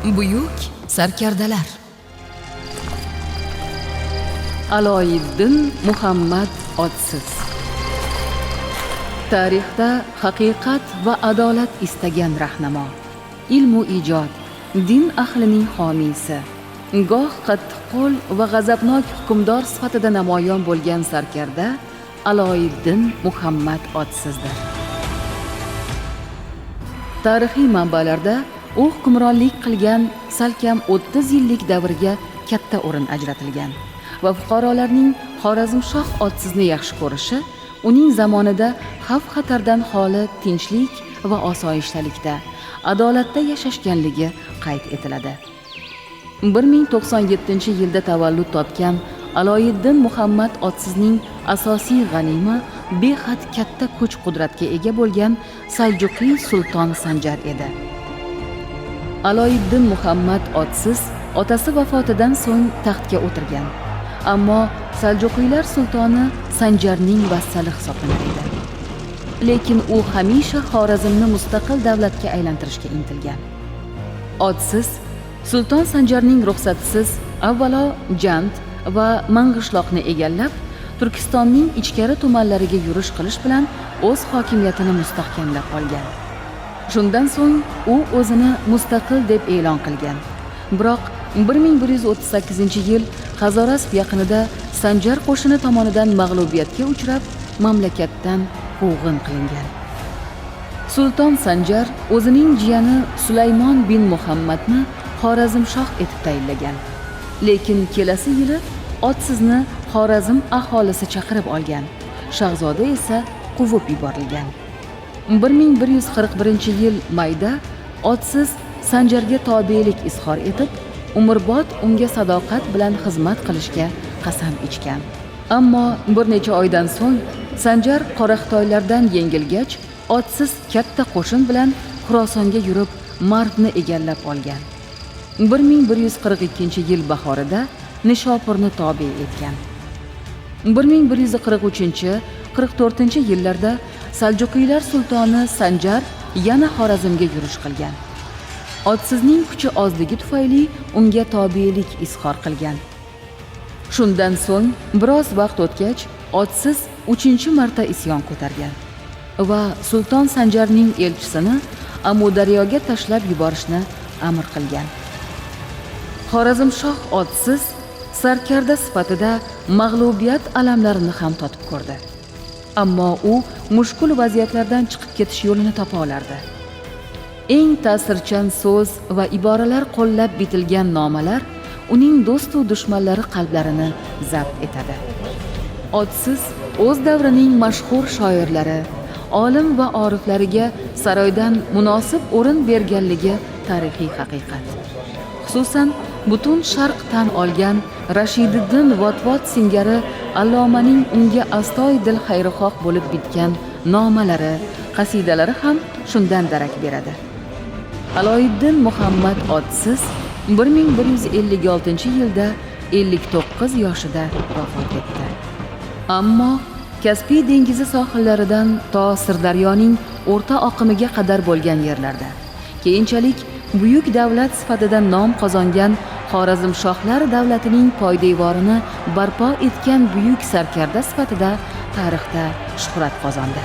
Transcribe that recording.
Buyuk sarkardalar. Aloyiddin Muhammad Odsiz. Tarixda haqiqat va adolat istagan rahnamo, ilmu ijod, din ahlining homiysi, goh qattiqqo'l va g'azabnok hukmdor sifatida namoyon bo'lgan sarkarda Aloyiddin Muhammad Odsizdir. Tarixiy manbalarda u hukmronlik qilgan salkam 30 yillik davrga katta o'rin ajratilgan va fuqarolarning Xorazmshoh Odsizni yaxshi ko'rishi uning zamonida xavf-xatardan xoli tinchlik va osoyishtalikda, adolatda yashashganligi qayd etiladi. 1097-yilda tavallud topgan Aloyiddin Muhammad Odsizning asosiy g'animi behad katta kuch-qudratga ega bo'lgan Saljuqiy sulton Sanjar edi. Aloyiddin Muhammad Odsiz otasi vafotidan so'ng taxtga o'tirgan, ammo Saljuqiylar sultoni Sanjarning vassali hisoblanar edi. Lekin u hamisha Xorazmni mustaqil davlatga aylantirishga intilgan. Odsiz sulton Sanjarning ruxsatisiz avvalo Jand va Mang'ishloqni egallab, Turkistonning ichkari tumanlariga yurish qilish bilan o'z hokimiyatini mustahkamlab olgan. Shundan so'ng u o'zini mustaqil deb e'lon qilgan. Biroq 1138-yil Hazorasp yaqinida Sanjar qo'shini tomonidan mag'lubiyatga uchrab, mamlakatdan quvg'in qilingan. Sulton Sanjar o'zining jiyani Sulaymon bin Muhammadni Xorazmshoh etib tayinlagan. Lekin kelasi yili Odsizni Xorazm aholisi chaqirib olgan. Shahzoda esa quvib yuborilgan. 1141-yil mayda Odsiz Sanjarga tobelik izhor etib, umrbod unga sadoqat bilan xizmat qilishga qasam ichgan. Ammo bir necha oydan so'ng Sanjar Qoraqitoylardan yengilgach, Odsiz katta qo'shin bilan Xurosonga yurib, Mardni egallab olgan. 1142-yil bahorida Nishopurni tobe etgan. 1143-44-yillarda Saljuqiylar sultoni Sanjar yana Xorazmga yurish qilgan. Odsizning kuchi ozligi tufayli unga tobelik izhor qilgan. Shundan so'ng biroz vaqt o'tgach, Odsiz 3-marta isyon ko'targan va sulton Sanjarning elchisini Amudaryoga tashlab yuborishni amr qilgan. Xorazmshoh Odsiz sarkarda sifatida mag'lubiyat alamlarini ham totib ko'rdi. Ammo u mushkul vaziyatlardan chiqib ketish yo'lini topa olardi. Eng ta'sirchan so'z va iboralar qo'llab bitilgan nomalar uning do'st va dushmanlari qalblarini zabt etadi. Odsiz o'z davrining mashhur shoirlari, olim va oriflariga saroydan munosib o'rin berganligi tarixiy haqiqat. Xususan, butun Sharq tan olgan Rashididdin Votvod singari allomaning unga astoydil xayrixoh bo'lib bitgan nomalari, qasidalari ham shundan darak beradi. Aloyiddin Muhammad Odsiz 1156-yilda 59 yoshida vafot etdi. Ammo Kaspiy dengizi sohillaridan to Sirdaryoning o'rta oqimiga qadar bo'lgan yerlarda keyinchalik buyuk davlat sifatida nom qozongan Xorazmshohlar davlatining poydevorini barpo etgan buyuk sarkarda sifatida tarixda shuhrat qozondi.